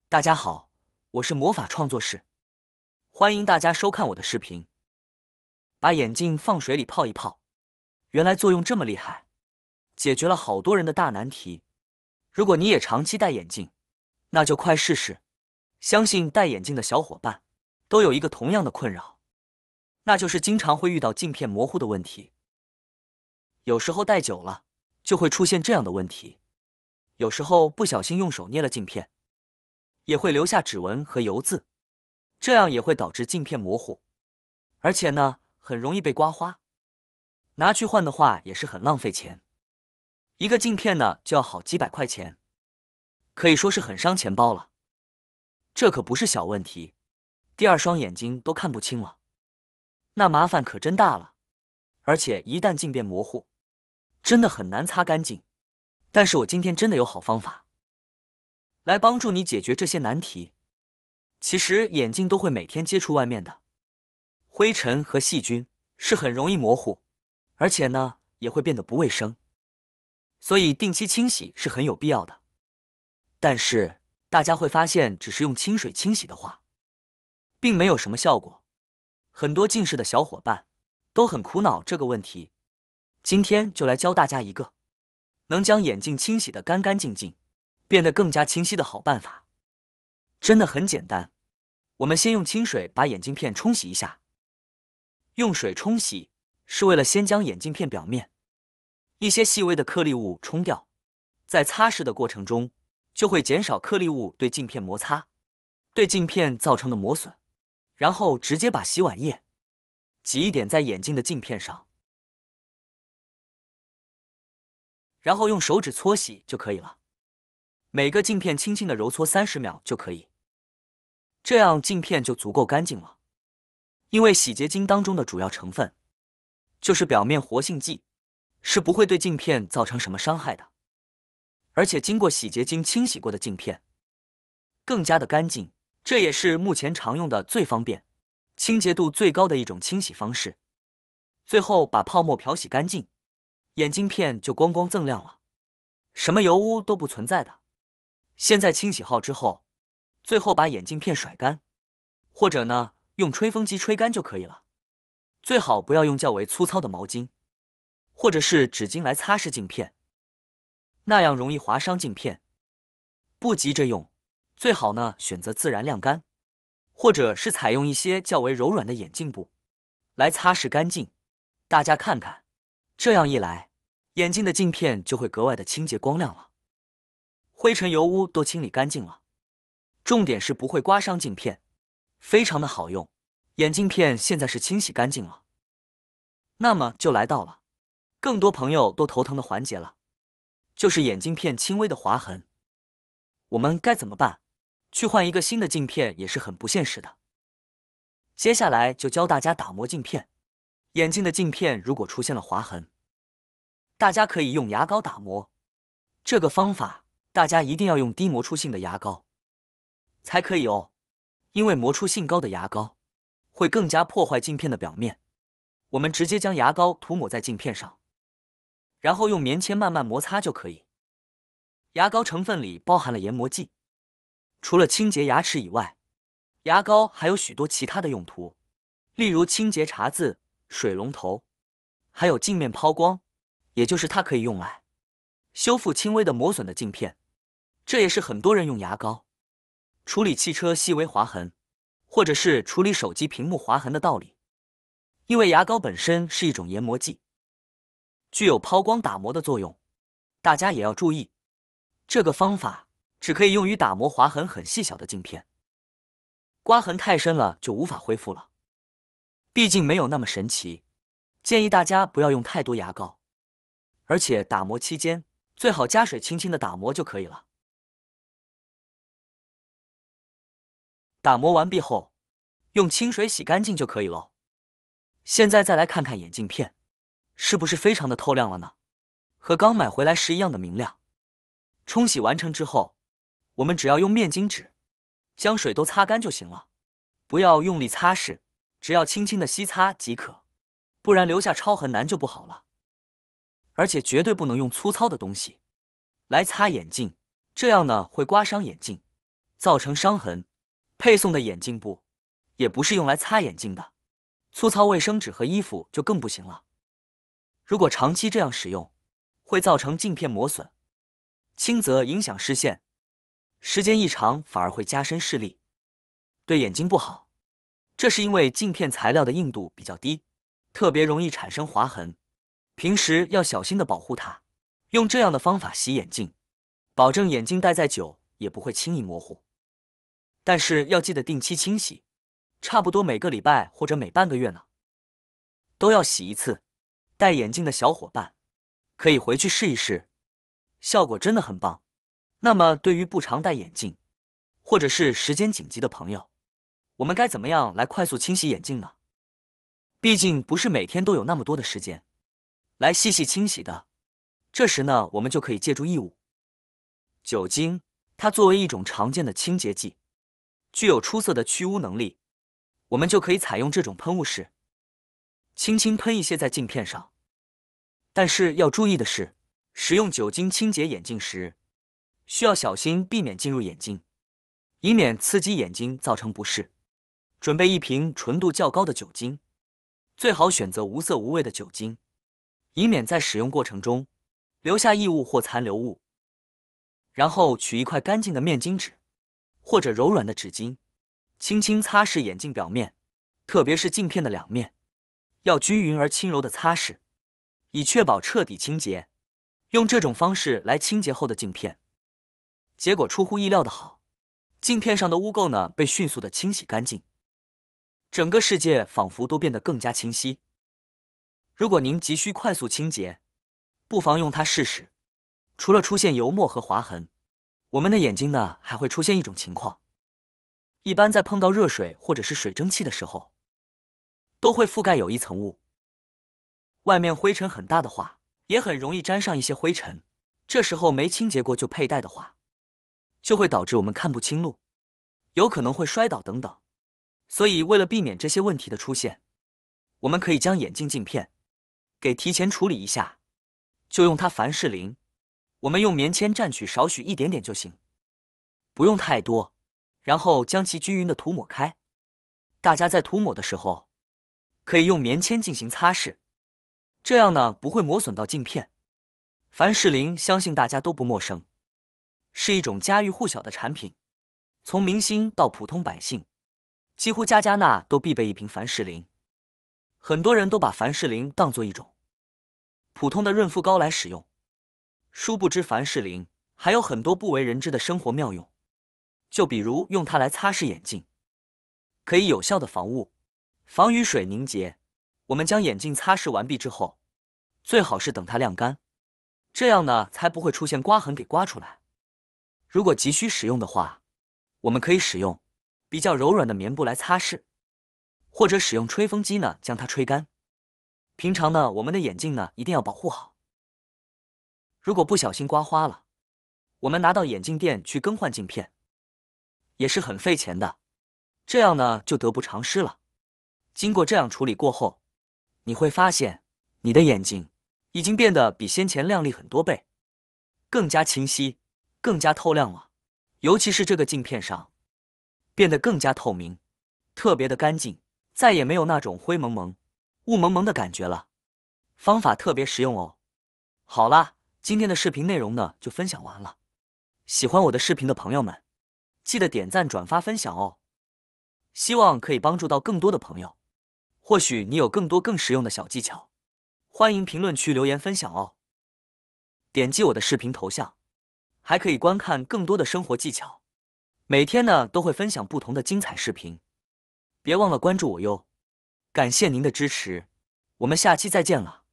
大家好，我是魔法创作室，欢迎大家收看我的视频。把眼镜放水里泡一泡，原来作用这么厉害，解决了好多人的大难题。如果你也长期戴眼镜，那就快试试。相信戴眼镜的小伙伴都有一个同样的困扰，那就是经常会遇到镜片模糊的问题。有时候戴久了，就会出现这样的问题。有时候不小心用手捏了镜片，也会留下指纹和油渍，这样也会导致镜片模糊，而且呢，很容易被刮花。拿去换的话也是很浪费钱，一个镜片呢就要好几百块钱，可以说是很伤钱包了。这可不是小问题，第二双眼睛都看不清了，那麻烦可真大了。而且一旦镜片模糊，真的很难擦干净。但是我今天真的有好方法，来帮助你解决这些难题。其实眼镜都会每天接触外面的灰尘和细菌，是很容易模糊，而且呢也会变得不卫生，所以定期清洗是很有必要的。但是大家会发现，只是用清水清洗的话，并没有什么效果。很多近视的小伙伴都很苦恼这个问题，今天就来教大家一个能将眼镜清洗得干干净净，变得更加清晰的好办法。真的很简单，我们先用清水把眼镜片冲洗一下。用水冲洗是为了先将眼镜片表面一些细微的颗粒物冲掉，在擦拭的过程中就会减少颗粒物对镜片摩擦对镜片造成的磨损。然后直接把洗碗液挤一点在眼镜的镜片上，然后用手指搓洗就可以了。每个镜片轻轻的揉搓30秒就可以，这样镜片就足够干净了。因为洗洁精当中的主要成分就是表面活性剂，是不会对镜片造成什么伤害的。而且经过洗洁精清洗过的镜片更加的干净，这也是目前常用的最方便、清洁度最高的一种清洗方式。最后把泡沫漂洗干净，眼镜片就光光锃亮了，什么油污都不存在的。现在清洗好之后，最后把眼镜片甩干，或者呢用吹风机吹干就可以了。最好不要用较为粗糙的毛巾或者是纸巾来擦拭镜片，那样容易划伤镜片。不急着用，最好呢选择自然晾干，或者是采用一些较为柔软的眼镜布来擦拭干净。大家看看，这样一来，眼镜的镜片就会格外的清洁光亮了，灰尘油污都清理干净了，重点是不会刮伤镜片，非常的好用。眼镜片现在是清洗干净了，那么就来到了更多朋友都头疼的环节了，就是眼镜片轻微的划痕。我们该怎么办？去换一个新的镜片也是很不现实的。接下来就教大家打磨镜片。眼镜的镜片如果出现了划痕，大家可以用牙膏打磨。这个方法大家一定要用低磨出性的牙膏才可以哦，因为磨出性高的牙膏会更加破坏镜片的表面。我们直接将牙膏涂抹在镜片上，然后用棉签慢慢摩擦就可以。牙膏成分里包含了研磨剂，除了清洁牙齿以外，牙膏还有许多其他的用途，例如清洁茶渍、水龙头，还有镜面抛光，也就是它可以用来修复轻微的磨损的镜片。这也是很多人用牙膏处理汽车细微划痕，或者是处理手机屏幕划痕的道理。因为牙膏本身是一种研磨剂，具有抛光打磨的作用。大家也要注意，这个方法只可以用于打磨划痕很细小的镜片，刮痕太深了就无法恢复了，毕竟没有那么神奇。建议大家不要用太多牙膏，而且打磨期间最好加水轻轻的打磨就可以了。打磨完毕后，用清水洗干净就可以咯。现在再来看看眼镜片，是不是非常的透亮了呢？和刚买回来时一样的明亮。冲洗完成之后，我们只要用面巾纸将水都擦干就行了，不要用力擦拭，只要轻轻的吸擦即可，不然留下超痕难就不好了。而且绝对不能用粗糙的东西来擦眼镜，这样呢会刮伤眼镜，造成伤痕。配送的眼镜布也不是用来擦眼镜的，粗糙卫生纸和衣服就更不行了。如果长期这样使用，会造成镜片磨损，轻则影响视线，时间一长反而会加深视力，对眼睛不好。这是因为镜片材料的硬度比较低，特别容易产生划痕，平时要小心的保护它。用这样的方法洗眼镜，保证眼镜戴再久也不会轻易模糊。但是要记得定期清洗，差不多每个礼拜或者每半个月呢，都要洗一次。戴眼镜的小伙伴可以回去试一试，效果真的很棒。那么对于不常戴眼镜，或者是时间紧急的朋友，我们该怎么样来快速清洗眼镜呢？毕竟不是每天都有那么多的时间来细细清洗的。这时呢，我们就可以借助异物酒精，它作为一种常见的清洁剂，具有出色的去污能力，我们就可以采用这种喷雾式，轻轻喷一些在镜片上。但是要注意的是，使用酒精清洁眼镜时，需要小心避免进入眼睛，以免刺激眼睛造成不适。准备一瓶纯度较高的酒精，最好选择无色无味的酒精，以免在使用过程中留下异物或残留物。然后取一块干净的面巾纸或者柔软的纸巾，轻轻擦拭眼镜表面，特别是镜片的两面，要均匀而轻柔的擦拭，以确保彻底清洁。用这种方式来清洁后的镜片，结果出乎意料的好，镜片上的污垢呢被迅速的清洗干净，整个世界仿佛都变得更加清晰。如果您急需快速清洁，不妨用它试试。除了出现油墨和划痕，我们的眼睛呢还会出现一种情况，一般在碰到热水或者是水蒸气的时候，都会覆盖有一层雾。外面灰尘很大的话，也很容易沾上一些灰尘。这时候没清洁过就佩戴的话，就会导致我们看不清路，有可能会摔倒等等。所以为了避免这些问题的出现，我们可以将眼镜镜片给提前处理一下，就用它凡士林，我们用棉签蘸取少许一点点就行，不用太多，然后将其均匀的涂抹开。大家在涂抹的时候，可以用棉签进行擦拭，这样呢不会磨损到镜片。凡士林相信大家都不陌生，是一种家喻户晓的产品，从明星到普通百姓，几乎家家那都必备一瓶凡士林。很多人都把凡士林当作一种普通的润肤膏来使用，殊不知凡士林还有很多不为人知的生活妙用。就比如用它来擦拭眼镜，可以有效的防雾，防雨水凝结。我们将眼镜擦拭完毕之后，最好是等它晾干，这样呢才不会出现刮痕给刮出来。如果急需使用的话，我们可以使用比较柔软的棉布来擦拭，或者使用吹风机呢将它吹干。平常呢我们的眼镜呢一定要保护好，如果不小心刮花了，我们拿到眼镜店去更换镜片也是很费钱的，这样呢就得不偿失了。经过这样处理过后，你会发现你的眼睛已经变得比先前亮丽很多倍，更加清晰，更加透亮了。尤其是这个镜片上变得更加透明，特别的干净，再也没有那种灰蒙蒙、雾蒙蒙的感觉了。方法特别实用哦。好啦，今天的视频内容呢就分享完了。喜欢我的视频的朋友们，记得点赞、转发、分享哦。希望可以帮助到更多的朋友。或许你有更多更实用的小技巧，欢迎评论区留言分享哦。点击我的视频头像，还可以观看更多的生活技巧。每天呢都会分享不同的精彩视频，别忘了关注我哟。感谢您的支持，我们下期再见了。